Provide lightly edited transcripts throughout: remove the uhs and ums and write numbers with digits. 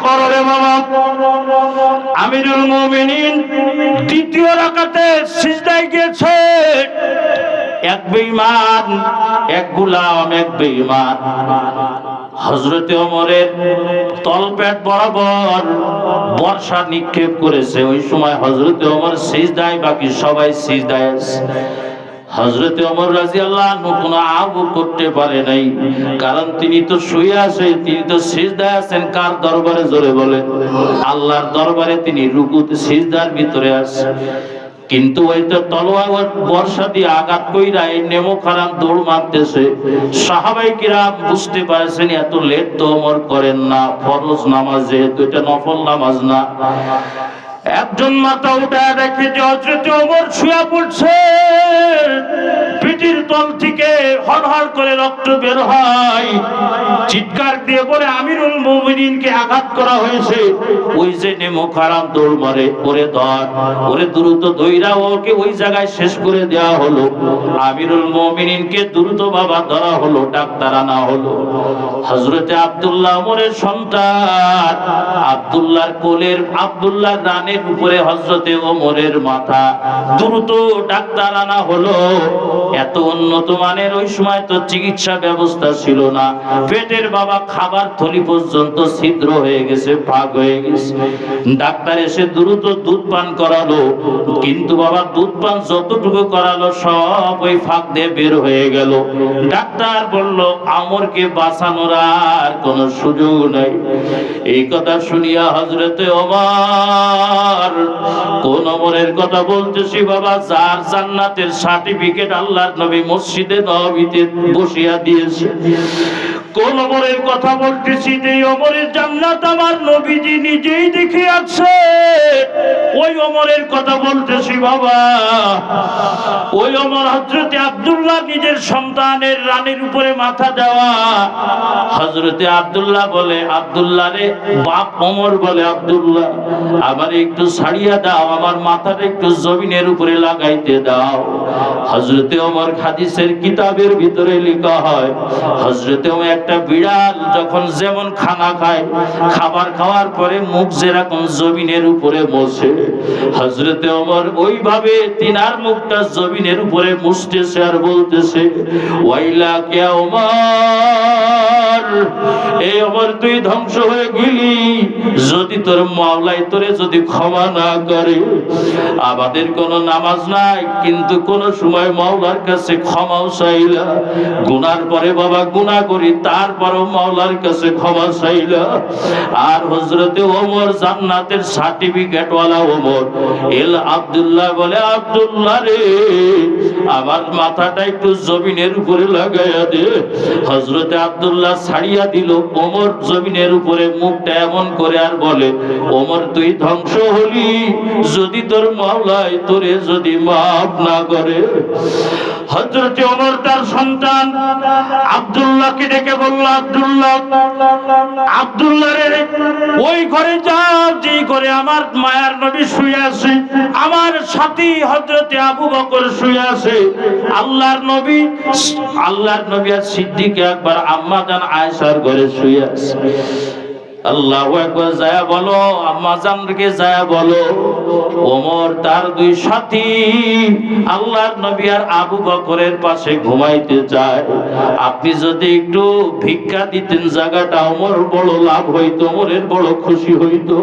করো রে বাবা। আমিরুল মুমিনিন দ্বিতীয় রাকাতে সিজদায় গিয়েছে। এক বেঈমান, এক গোলাম, এক বেঈমান হযরতে ওমরের তলপেট বরাবর বর্ষা নিক্ষেপ করেছে। ওই সময় হযরতে ওমর সিজদায়, বাকি সবাই সিজদায় আছে। হযরতে ওমর রাদিয়াল্লাহু আনহু কোনো আবু করতে পারে নাই, কারণ তিনি তো শুয়ে আছেন, তিনি তো সিজদায় আছেন। কার দরবারে? জোরে বলেন। আল্লাহর দরবারে তিনি রুকুতে সিজদার ভিতরে আছেন। কিন্তু ওই তো তলোয়ার বর্ষা দিয়ে আঘাত কইরা এই নেমক হারাম দৌড় মারতেছে। সাহাবায়ে কিরাম বুঝতে পারছেন এত লেট তো ওমর করেন না, ফরজ নামাজ যেহেতু এটা নফল নামাজ না। একজন মাথা উঠায় দেখে যে হযরত ওমর শুয়ে পড়ছে, পিঠের তল থেকে হড়হড় করে রক্ত বের হয়। চিৎকার দিয়ে বলে আমিরুল মুমিনিনকে আঘাত করা হয়েছে। ওই যে নেমক হারাম দৌড় মারে, ওরে ধর, ওরে দ্রুত ধইরা ওকে ওই জায়গায় শেষ করে দেওয়া হলো। আমিরুল মুমিনিনকে দ্রুত বাবা ধরা হলো, ডাক্তার আনা হলো। হযরতে আব্দুল্লাহ ওমরের সন্তান, আব্দুল্লাহর কোলের, আব্দুল্লাহর রানের উপরে হযরতে ওমরের মাথা। দ্রুত ডাক্তার আনা হলো। এত উন্নত মানের ওই সময় তো চিকিৎসা ব্যবস্থা ছিল না। পেটের বাবা খাবার থলি পর্যন্ত ছিদ্র হয়ে গেছে, ফাঁক হয়ে গেছে। ডাক্তার এসে দ্রুত দুধ পান করালো, কিন্তু বাবা দুধ পান যতটুকু করালো সব ওই ফাঁক দিয়ে বের হয়ে গেল। ডাক্তার বলল ওমরকে বাঁচানোর আর কোনো সুযোগ নাই। এই কথা শুনিয়া হযরতে ওমর, কোন ওমরের কথা বলতেছি বাবা? যার জান্নাতের সার্টিফিকেট আল্লাহর নবী মসজিদে নববীতে বসিয়া দিয়েছে। কোন ওমরের কথা বলতেছি? যে ওমরের জান্নাত আমার নবীজি নিজেই দেখে আছে। ওই ওমরের কথা বলতেছি বাবা। ওই ওমর হযরতে আব্দুল্লাহ নিজের সন্তানের রানের উপরে মাথা দেওয়া। হযরতে আব্দুল্লাহ বলে, আব্দুল্লাহ রে, বাপ ওমর বলে, আব্দুল্লাহ আমার একটু ছাড়িয়া দাও, আমার মাথাটা একটু জমিনের উপরে লাগাইতে দাও। হযরতে ওমর হাদিসের কিতাবের ভিতরে লেখা হয়, হযরতে ওমর একটা বিড়াল যখন যেমন খানা খায়, খাবার খাওয়ার পরে মুখ যেরকম জমিনের উপরে মোছে, হযরতে ওমর ওইভাবে তিনার মুখটা জমিনের উপরে মুছতেছে আর বলতেছে, ওয়াইলা কে ওমর, এই ওমর তুই ধ্বংস হয়ে গেলি যদি তোর মাওলাই তোরে যদি ক্ষমা না করে। আমাদের কোনো নামাজ নাই, কিন্তু কোন সময় মাওলার কাছে ক্ষমাও চাইলা। গুনার পরে বাবা গুনাহ করি, তারপরও মাওলার কাছে ক্ষমা চাইলা। আর হযরতে ওমর জান্নাতের সার্টিফিকেট ওয়ালা ওমর। এল আব্দুল্লাহ বলে, আব্দুল্লাহ রে, আমার মাথাটা একটু জমিনের উপরে লাগাইয়া দে। হযরতে আব্দুল্লাহ ছাড়িয়া দিল। ওমর জমিনের উপরে মুখটা এমন করে আর বলে, ওমর তুই ধ্বংস হলি যদি তোর মাওলাই তোরে যদি মাফ না করে। হযরতে ওমর তার সন্তান আব্দুল্লাহকে ডেকে বলল, আব্দুল্লাহ, আব্দুল্লাহ রে, ওই ঘরে যাও যে ঘরে আমার মায়ার নবী শুয়ে আছে, আমার সাথী হযরতে আবু বকর শুয়ে আছে। আল্লাহর নবী আর সিদ্দিক একবার আম্মা জান আয়েশার ঘরে শুয়ে আছে। আল্লাহু আকবার, যায় বলো আম্মা জানকে, যায় বলো ওমর তার দুই সাথী আল্লাহর নবী আর আবু বকরের পাশে ঘুমাইতে যায়। আপনি যদি একটু ভিক্ষা দিতেন জায়গাটা, ওমর বড় লাভ হইতো, ওমরের বড় খুশি হইতো।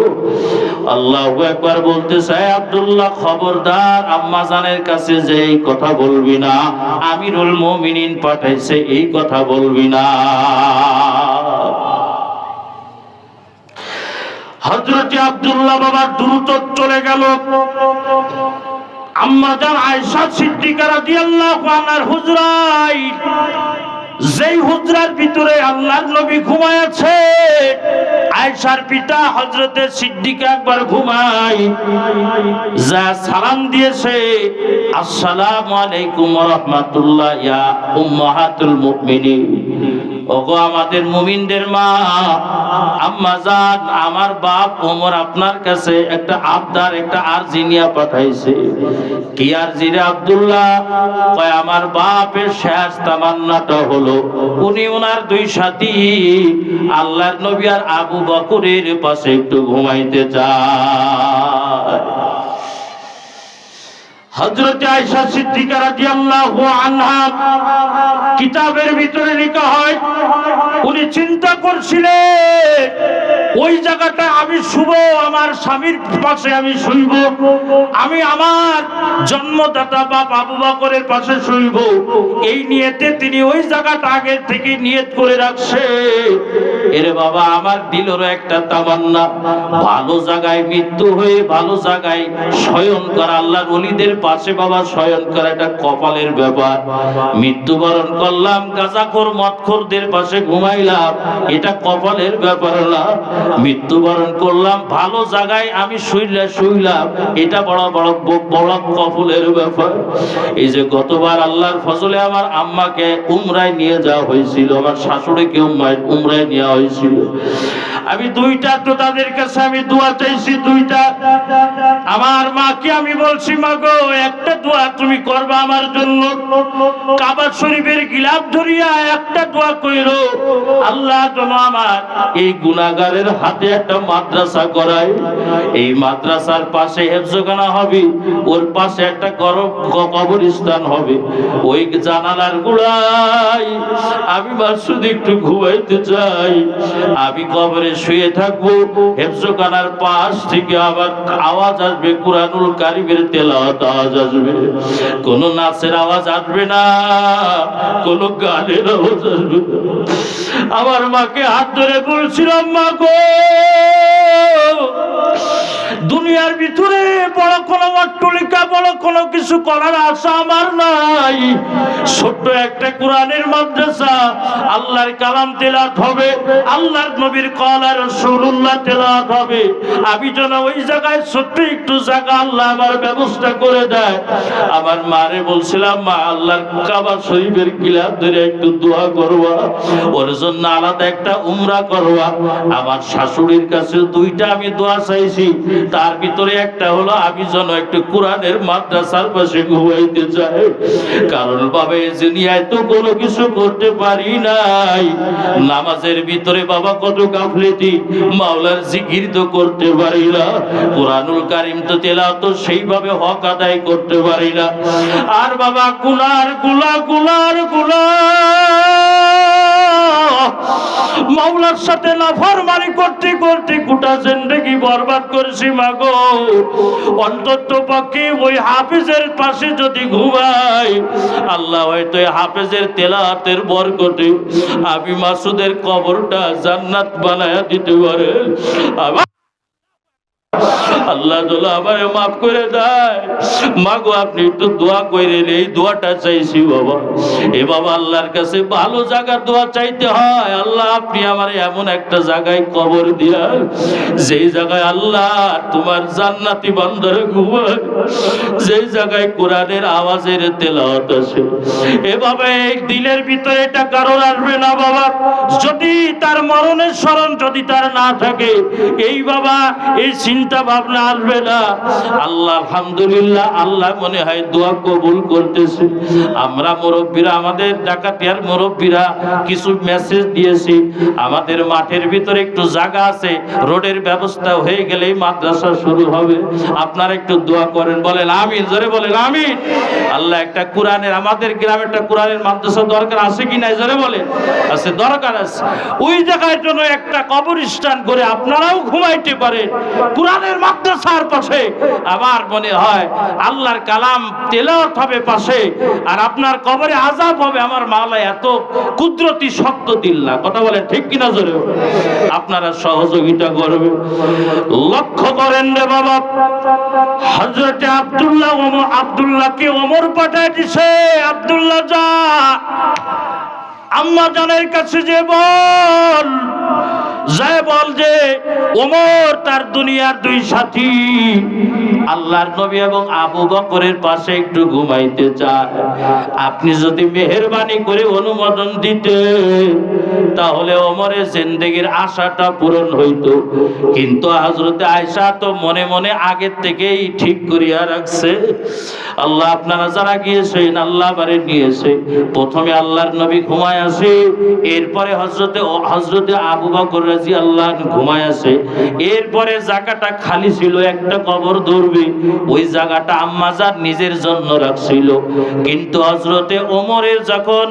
আল্লাহু আকবার বলতে চায়, আব্দুল্লাহ খবরদার আম্মা জানের কাছে যে এই কথা বলবি না, আমিরুল মুমিনিন পাঠাইছে এই কথা বলবি না। হযরতে আব্দুল্লাহ বাবা দ্রুত চলে গেল। আম্মা জান আয়েশা সিদ্দিকা রাদিয়াল্লাহু আনহার হুজরায়, যেই হুজরার ভিতরে আল্লাহর নবী ঘুমায় আছে, আয়েশার পিতা হযরতে সিদ্দিক একবার ঘুমায়, যা সালাম দিয়েছে, আসসালামু আলাইকুম ওয়া রাহমাতুল্লাহ ইয়া উম্মাহাতুল মুমিনিন। ওগো আমাদের মুমিনদের মা, আম্মা জান, আমার বাপ ওমর আপনার কাছে একটা আবদার, একটা আরজি নিয়ে পাঠাইছে। কি আরজি রে আব্দুল্লাহ? কয় আমার বাপের শেষ তামান্নাটা হলো উনি ওনার দুই সাথী আল্লাহর নবী আর আবু বকরের পাশে একটু ঘুমাইতে চায়। হযরত আয়েশা সিদ্দিকা রাদিয়াল্লাহু আনহা কিতাবের ভিতরে লেখা হয় উনি চিন্তা করছিলেন ওই জায়গাটা আমি শুব, আমার স্বামীর পাশে আমি শুইব, আমি আমার জন্মদাতা বাপ আবু বকরের পাশে শুইব। এই নিয়তে তিনি ওই জায়গাটা আগে থেকে নিয়ত করে রাখছে। এরে বাবা, আমার দিলেরও একটা তামান্না, ভালো জায়গায় মৃত্যু হয়ে ভালো জায়গায় শয়ন করা, আল্লাহর ওলিদের পাশে বাবা শয়ন করা এটা কপালের ব্যাপার। মৃত্যুবরণ করলাম গাঁজাখোর মদখোরদের পাশে ঘুমাইলাম, এটা কপালের ব্যাপার না। মৃত্যুবরণ করলাম ভালো জায়গায় আমি শুইলাম, এটা বড় বড় বড় কপালের ব্যাপার। এই যে গতবার আল্লাহর ফজলে আমার আম্মাকে উমরায় নিয়ে যাওয়া হয়েছিল, আমার শাশুড়িকে উমরায় নেওয়া হয়েছিল। আমি দুইটা তো তাদের কাছে আমি দোয়া চাইছি, দুইটা। আমার মাকে আমি বলছি, মা গো একটা দোয়া তুমি করবা আমার জন্য, কাবা শরীফের গিলাফ ধরিয়া একটা দোয়া কইরো, আল্লাহ যেন আমার এই গুনাহগারের হাতে একটা মাদ্রাসা করায়। এই মাদ্রাসার পাশে হেফজখানা হবে, ওর পাশে একটা কবরস্থান হবে। ওই জানালার গোড়ায় আমি মাসুদ একটু ঘুমাইতে চাই। আমি কবরে শুয়ে থাকবো, হেফজখানার পাশ থেকে আবার আওয়াজ আসবে, কুরআনুল কারীমের তেলাওয়াত আওয়াজ আসবে, কোন নাচের আওয়াজ আসবে না, কোন গানের আওয়াজ আসবে না। আমার মাকে হাত ধরে বলছিলাম, মা গো দুনিয়ার ভিতরে বড় কোনো অট্টালিকা বড় কোনো কিছু করার আশা আমার নাই। ছোট্ট একটা কোরআনের মাদ্রাসা, আল্লাহর কালাম তেলাওয়াত হবে, আল্লাহর নবীর কওলা রাসূলুল্লাহ তেলাওয়াত হবে। আমি যেন ওই জায়গায় ছোট্ট একটু জায়গা আল্লাহ আমার ব্যবস্থা করে দেয়। আমার মারে বলছিলাম, মা আল্লাহর কাবা শরীফের গিলাফ ধরে একটু দোয়া করবা, ওর জন্য আলাদা একটা উমরা করবা। আমার শাশুড়ির কাছে দুইটা আমি দোয়া চাইছি, তার ভিতরে একটা হলো আমি যেন একটু কোরআনের মাদ্রাসার পাশে ঘুমাইতে চাই। কারণ বাবা এই দুনিয়ায় তো কোনো কিছু করতে পারি নাই, নামাজের ভিতরে বাবা কত গাফলেতি, মাওলার জিকির তো করতে পারি না, কোরআনুল কারীম তো তেলাওয়াত তো সেইভাবে হক আদায় করতে পারি না। আর বাবা গুনার মাওলার সাথে নাফরমানি করতে করতে গোটা জিন্দেগি বরবাদ করেছি। মাগো অন্তত পক্ষে ওই হাফেজের পাশে যদি ঘুমাই, আল্লাহ হয়তো হাফেজের তেলাওয়াতের বরকতে আমি মাসুদের কবরটা জান্নাত বানায়া দিতে পারে। আল্লাহ তাআলা আমারে মাফ করে দেয়। মাগো আপনি একটু দোয়া কইরেন, এই দোয়াটা চাইছি বাবা। এ বাবা আল্লাহর কাছে ভালো জায়গার দোয়া চাইতে হয়। আল্লাহ আপনি আমারে এমন একটা জায়গায় কবর দিয়ার, যেই জায়গায় আল্লাহ তোমার জান্নাতি বান্দারা ঘুমায়, যেই জায়গায় কোরআনের আওয়াজের তেলাওয়াত আছে। এ বাবা এই দিলের ভিতরে এটা কারণ আসবে না বাবা, যদি তার মরণের স্মরণ যদি তার না থাকে, এই বাবা এই চিন্তা ভাবনা আসবে না। আল্লাহ আলহামদুলিল্লাহ, আল্লাহ মনে হয় দোয়া কবুল করতেছে। আমরা মুরব্বীরা, আমাদের ডাকাতিয়ার মুরব্বীরা কিছু মেসেজ দিয়েছি, আমাদের মাঠের ভিতরে একটু জায়গা আছে, রোডের ব্যবস্থা হয়ে গেলেই মাদ্রাসা শুরু হবে। আপনারা একটু দোয়া করেন, বলেন আমিন, জোরে বলেন আমিন। আল্লাহ একটা কোরআনের, আমাদের গ্রামে একটা কোরআনের মাদ্রাসা দরকার আছে কি নাই, জোরে বলেন আছে, দরকার আছে। ওই জায়গায় জন্য একটা কবরস্থান করে আপনারাও ঘুমাইতে পারেন কোরআনের মাদ্রাসার পাশে। আমার মনে হয় আল্লাহর কালাম তেলাওয়াত হবে পাশে, আর আপনার কবরে আযাব হবে। আমার মাওলা এত কুদরতি শক্ত দিল না, কথা বলেন ঠিক কিনা জোরে? আপনারা সহযোগিতা করবেন। লক্ষ্য করেন রে বাবা, হযরত আব্দুল্লাহকে ওমর পাঠায় দিছে, আব্দুল্লাহ যা আম্মা জানের কাছে যে বল যে ওমর তার দুনিয়ার দুই সাথী আল্লাহর নবী এবং আবু বকরের পাশে একটু ঘুমাইতে চায়। আপনি যদি মেহেরবানি করে অনুমোদন দিতে, তাহলে ওমরের জিন্দেগীর আশাটা পূরণ হইতো। কিন্তু হযরত আয়েশা তো মনে মনে আগের থেকেই ঠিক করিয়া রাখছে। আল্লাহ আপনারা যারা গিয়েছেন, আল্লাহ বারে নিয়েছে, প্রথমে আল্লাহর নবী ঘুমায় আসে, এরপরে হযরতে আবু বকর রাদিয়াল্লাহু আনহু ঘুমায় আছে। এরপরে জায়গাটা খালি ছিল, একটা কবর ধরবে, ওই জায়গাটা আম্মা জান নিজের জন্য রাখছিল। কিন্তু হযরতে ওমরের যখন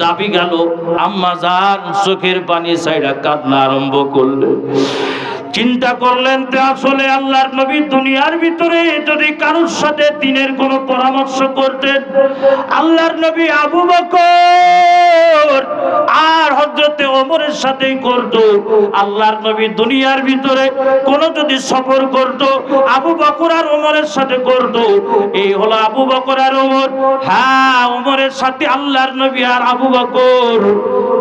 দাবি গেল, আম্মা জান চোখের পানি ছাইড়া কান্না আরম্ভ করলেন। চিন্তা করলেন যে আসলে আল্লাহর নবী দুনিয়ার ভিতরে যদি কারোর সাথে দিনের কোনো পরামর্শ করতেন, আল্লাহর নবী আবু বকর আর হযরতে ওমরের সাথেই করত। আল্লাহর নবী দুনিয়ার ভিতরে কোনো যদি সফর করত, আবু বকর আর ওমরের সাথে করত। এই হলো আবু বকর আর ওমর। হ্যাঁ, ওমরের সাথে আল্লাহর নবী আর আবু বকর।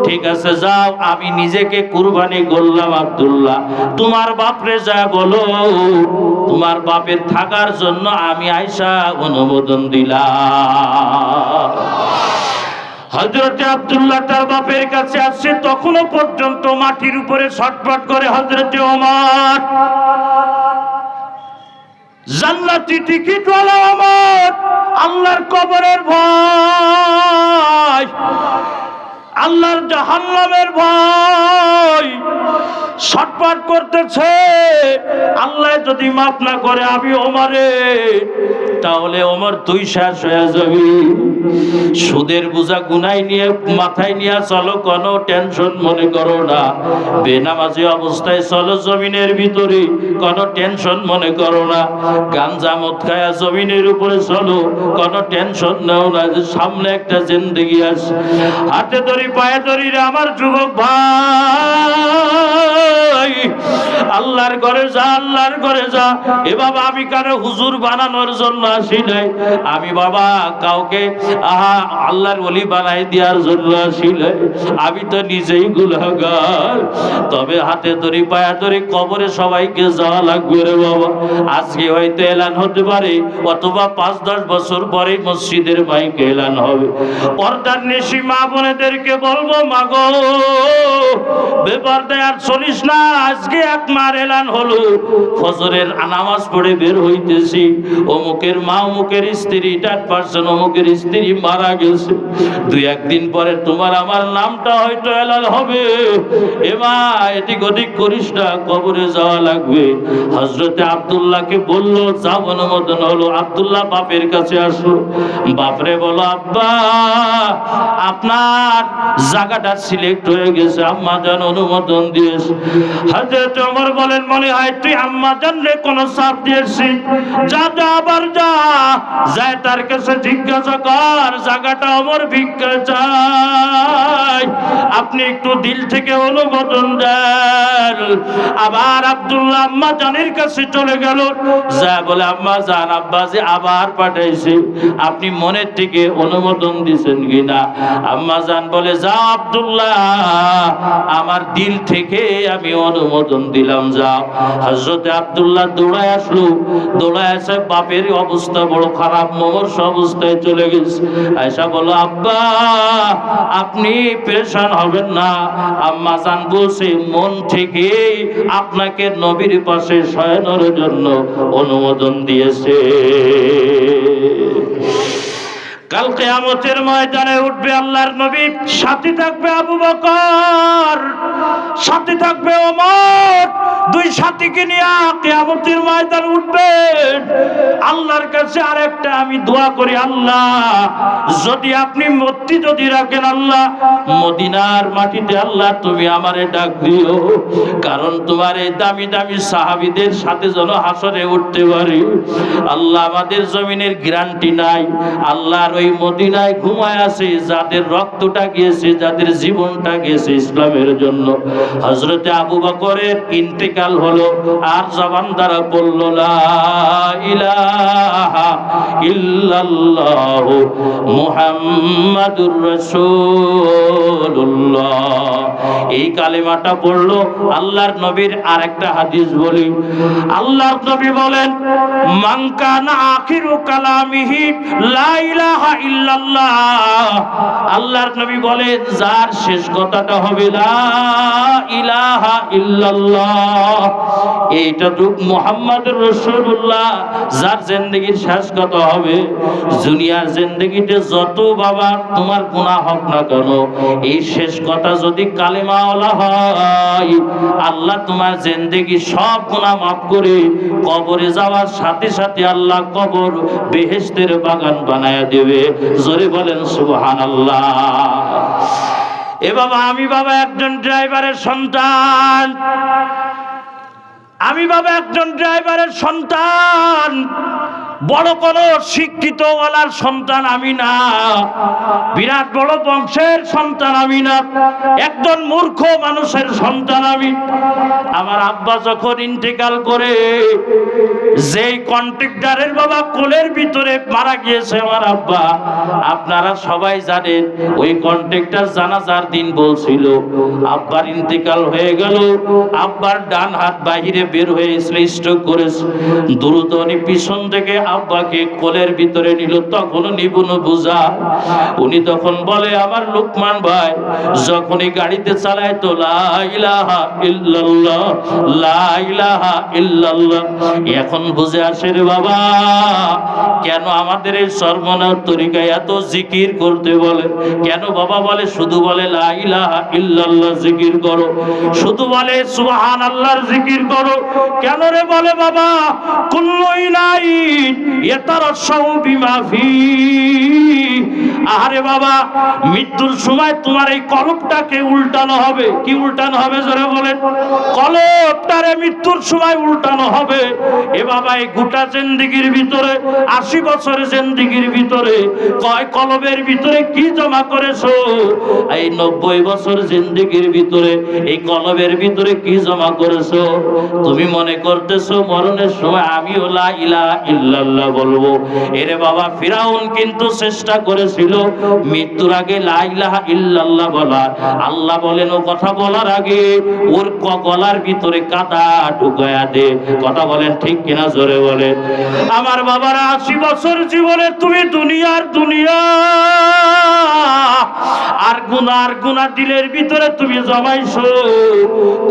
ঠিক আছে, যাও, আমি নিজেকে কুরবানি করলাম আব্দুল্লাহ, তোমার বাপরে যা বলো, তোমার বাপের থাকার জন্য আমি আয়েশা অনুমোদন দিলাম। হযরতে আব্দুল্লাহ তার বাপের কাছে আসছে, তখনও পর্যন্ত মাটির উপরে ছটফট করে হযরতে ওমর। জান্নাতি টিকিটওয়ালা ওমর, আল্লাহর কবরের ভয়, আল্লাহর জাহান্নামের ভয়, ছটফট করতেছে। আল্লাহ যদি মাফ না করে আমি ওমরে, তাহলে ওমর তুই শেষ হয়ে যাবি। সুদের বোঝা গুনাই নিয়ে মাথায় নিয়ে চলো, কোনো টেনশন মনে করো না। বেনামাজি অবস্থায় চলো জমিনের ভিতরে, কোনো টেনশন মনে করো না। গাঞ্জা মদ খায়া জমিনের উপরে চলো, কোনো টেনশন নাও না, যে সামনে একটা জিন্দেগি আছে। হাতে ধরি পায়ে ধরি রে আমার যুবক ভাই, আল্লাহর ঘরে যা, আল্লাহর ঘরে যা। এ বাবা, আমি কারো হুজুর বানানোর জন্য আসি নাই, আমি বাবা কাউকে আল্লাহর ওলি বানাই দেওয়ার জন্য আসি নাই, আমি তো নিজেই গুনাহগার। তবে হাতে ধরি পায়ে ধরি কবরে সবাইকে যাওয়া লাগবে রে বাবা। আজকে হয়তো এলান হতে পারে, অথবা 5-10 বছর পরে মসজিদের মাইকে এলান হবে। পর্দার নিশি মা বোনেদেরকে বলবো, মা গো, বেপরদায় আর চলিস না। আজকে এক মার এলান হলো, ফজরের নামাজ পড়ে বের হইতেছি, অমুকের মা, অমুকের স্ত্রী, 8% অমুকের স্ত্রী মারা গেছে। 2-1 দিন পরে তোমার আমার নামটা হয়তো এলান হবে। এ মা, এদিক ওদিক করিস না, কবরে যাওয়া লাগবে। হযরতে আব্দুল্লাহকে বললো, যাব, অনুমোদন হলো। আব্দুল্লাহ বাপের কাছে আসলো, বাপরে বলো, আব্বা আপনার জায়গাটা সিলেক্ট হয়ে গেছে, আম্মা জান অনুমোদন দিয়েছে। হযরত ওমর বলেন, মনে হয় তুই আম্মা জান রে কোনো চাপ দিয়েছিস, যা যা, আবার যা, যায় তার কাছে জিজ্ঞাসা কর জায়গাটা আমার ভিক্ষা চাই, আপনি একটু দিল থেকে অনুমোদন দেন। আবার আব্দুল্লাহ আম্মা জানের কাছে চলে গেল, যা বলে, আম্মা জান, আব্বা যে আবার পাঠাইছে, আপনি মনের থেকে অনুমোদন দিয়েছেন কিনা? আম্মা জান বলে, যাও আব্দুল্লাহ, আমার দিল থেকে আমি অনুমোদন দিলাম, যাও। হযরতে আব্দুল্লাহ দৌড়ায় আসলো, দৌড়ায় এসে বাপের অবস্থা বড় খারাপ, মমর্ষ অবস্থায় চলে গেছে। আয়েশা বলো, আব্বা আপনি পেরেশান হবেন না, আম্মা জান বলছে মন থেকে আপনাকে নবীর পাশে শয়নের জন্য অনুমোদন দিয়েছে। কাল কিয়ামতের ময়দানে উঠবে আল্লাহর নবী, সাথে থাকবে আবু বকর, সাথে থাকবে ওমর, 2 সাথীকে নিয়ে কিয়ামতের ময়দানে উঠবেন। আল্লাহর কাছে আরেকটা আমি দোয়া করি, আল্লাহ যদি আপনি মূর্তি যদি রাখেন, আল্লাহ মদিনার মাটিতে আল্লাহ তুমি আমারে ডাক দিও, কারণ তোমার এই দামি দামি সাহাবীদের সাথে যেন হাসরে উঠতে পারি। আল্লাহ আমাদের জমিনের গ্যারান্টি নাই, আল্লাহর ওই মদিনায় ঘুমায় আছে যাদের রক্তটা গিয়েছে, যাদের জীবনটা গিয়েছে ইসলামের জন্য। হযরতে আবু বকরের ইন্তেকাল হলো, আর জবান দ্বারা বলল, লা ইলাহা ইল্লাল্লাহ মুহাম্মাদুর রাসূলুল্লাহ। এই কালেমাটা পড়লো। আল্লাহর নবীর আরেকটা হাদিস বলি, আল্লাহর নবী বলেন, মান কানা আখিরু কালামিহি লা ইলাহা ইল্লাল্লাহ। আল্লাহর নবী বলেন, যার শেষ কথাটা হবে লা ইলাহা ইল্লাল্লাহ, এইটুক মুহাম্মদুর রাসূলুল্লাহ যার জিন্দেগির শেষ কথা হবে, দুনিয়ার জিন্দেগিতে যত বাবা তোমার গুনাহ হোক না কেন, এই শেষ কথা যদি কালেমাওয়ালা হয়, আল্লাহ তোমার জিন্দেগি সব গুনাহ মাফ করে কবরে যাওয়ার সাথে সাথে আল্লাহ কবর বেহেশতের বাগান বানায়া দেবে। জোরে বলেন সুবহানাল্লাহ। এ বাবা, আমি বাবা একজন ড্রাইভারের সন্তান, আমি বাবা একজন ড্রাইভারের সন্তান, বড় কোনো শিক্ষিত ওয়ালার সন্তান আমি না, বিরাট বড় বংশের সন্তান আমি না, একজন মূর্খ মানুষের সন্তান আমি। আমার আব্বা যখন ইন্তেকাল করে, যেই কন্ট্রাক্টরের বাবা কোলের ভিতরে মারা গিয়েছে আমার আব্বা, আপনারা সবাই জানেন ওই কন্ট্রাক্টর জানাজার দিন বলছিল আব্বার ইন্তেকাল হয়ে গেল, আব্বার ডান হাত বাহিরে বের হয়ে স্ট্রোক করেছে। দ্রুত উনি পিছন থেকে আব্বাকে কোলের ভিতরে নিল, তখন নিবুন বুঝা উনি তখন বলে, আমার লুকমান ভাই যখনই গাড়িতে চালায় তো লা ইলাহা ইল্লাল্লাহ, লা ইলাহা ইল্লাল্লাহ। এখন বুঝে আসে রে বাবা, কেন আমাদের এই সর্বনাশ তরিকায় এত জিকির করতে বলে। কেন বাবা বলে, শুধু বলে লা ইলাহা ইল্লাল্লাহ জিকির করো, শুধু বলে সুবহানাল্লাহর জিকির করো। কেন রে বলে বাবা, কুল্লু ইলাইন ইয়াতারাশাউ বিমা ফি। আরে বাবা, মৃত্যুর সময় তোমার এই কলবটাকে উল্টানো হবে। কি উল্টানো হবে জোরে বলেন? কলবটারে মৃত্যুর সময় উল্টানো হবে। এ বাবা, এই গোটা জিন্দেগির ভিতরে 80 বছরের জিন্দেগির ভিতরে কয় কলবের ভিতরে কি জমা করেছো? এই 90 বছর জিন্দেগির ভিতরে এই কলবের ভিতরে কি জমা করেছো? তুমি মনে করতেছো মরণের সময় আমিও লা ইলাহা ইল্লাল্লাহ বলবো। এরে বাবা, ফিরাউন কিন্তু চেষ্টা করেছিল মৃত্যুর আগে লা ইলাহা ইল্লাল্লাহ বলার। আল্লাহ বলেন, ও কথা বলার আগে ওর গলার ভিতরে কাঁটা ঢুকায়া দে। কথা বলেন ঠিক কিনা জোরে বলেন। আমার বাবারা, 80 বছর জীবনে তুমি দুনিয়ার দুনিয়া আর গুনাহ দিলের ভিতরে তুমি জমাইছো।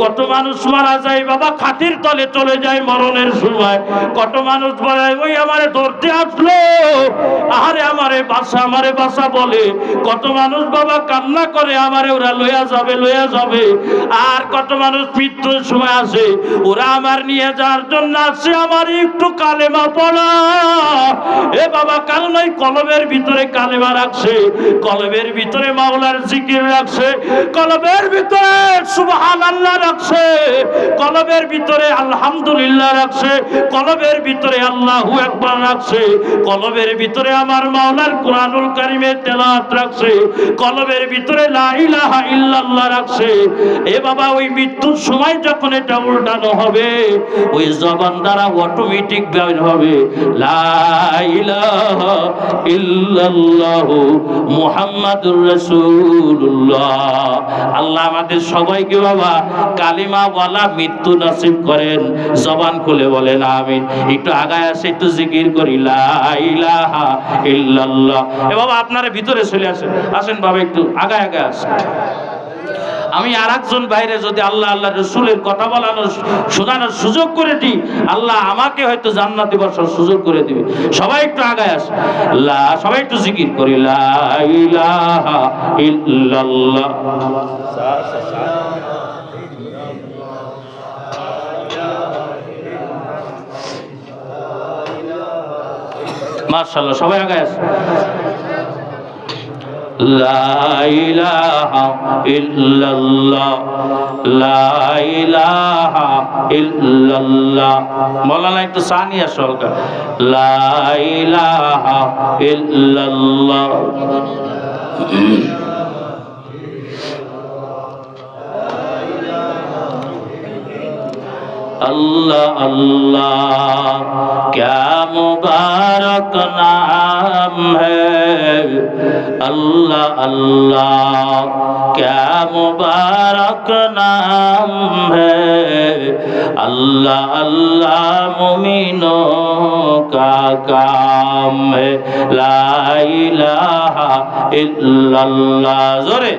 কত মানুষ মারা যায় বাবা, খাটির তলে চলে যায় মরণের সময়। কত মানুষ বলে, ওই আমারে ধরতে আসলো, আরে আমারে বাসা বলে। কত মানুষ বাবা কান্না করে, আমারে ওরা লইয়া যাবে। আর কত মানুষ মৃত্যুর সময় আসে, ওরা আমার নিয়ে যাওয়ার জন্য আসে, আমার একটু কালেমা পড়া। এ বাবা, কারণ ওই কলবের ভিতরে কালেমা রাখছে, কলবের ভিতরে মাওলার জিকির রাখছে, কলবের ভিতরে সুবহানাল্লাহ রাখছে, কলবের ভিতরে আলহামদুলিল্লাহ রাখছে, কলবের ভিতরে আল্লাহু আকবার রাখছে, কলবের ভিতরে আমার মাওলার কুরআনুল কারীমের তেলাওয়াত রাখছে, কলবের ভিতরে লা ইলাহা ইল্লাল্লাহ রাখছে। এ বাবা, ওই মৃত্যুর সময় যখন এটা উল্টানো হবে, ওই জবান দ্বারা অটোমেটিক বের হবে লা ইলাহা ইল্লাল্লাহু মুহাম্মাদুর রাসূলুল্লাহ। আল্লাহ আমাদের সবাইকে বাবা কালিমা ওয়ালা মৃত্যু নসিব করেন। জবান খুলে বলেন আমিন। একটু আগায় আসে, একটু জিকির করি লা ইলাহা ইল্লাল্লাহ। এ বাবা, আপনারা ভিতরে চলে আসেন বাবা, একটু আগায় আসেন। আমি আর একজন বাইরে যদি আল্লাহ রাসূলের কথা বলানোর শোনানোর সুযোগ করে দিই, আল্লাহ আমাকে হয়তো জান্নাতে বসার সুযোগ করে দিবে। সবাই একটু আগায় আসে, সবাই একটু জিকির করি লা ইলাহা ইল্লাল্লাহ। মাশাআল্লাহ, সবাই আগায় আসে। লা ইলাহা ইল্লাল্লাহ, লা ইলাহা ইল্লাল্লাহ। মাওলানা একটু সানি আসলকা, লা ইলাহা ইল্লাল্লাহ। अल्लाह अल्लाह क्या मुबारक नाम है, अल्लाह अल्लाह क्या मुबारक नाम है, अल्लाह अल्लाह मुमिनों का काम है, ला इलाहा इल्लल्लाह। जोरे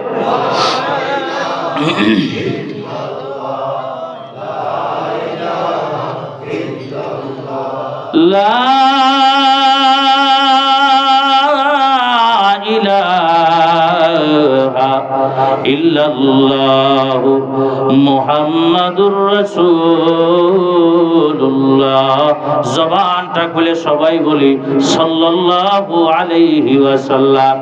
লা ইলাহা ইল্লাল্লাহু মুহাম্মাদুর রাসূলুল্লাহ। জবানটা খুলে সবাই বলি সাল্লাল্লাহু আলাইহি ওয়াসাল্লাম।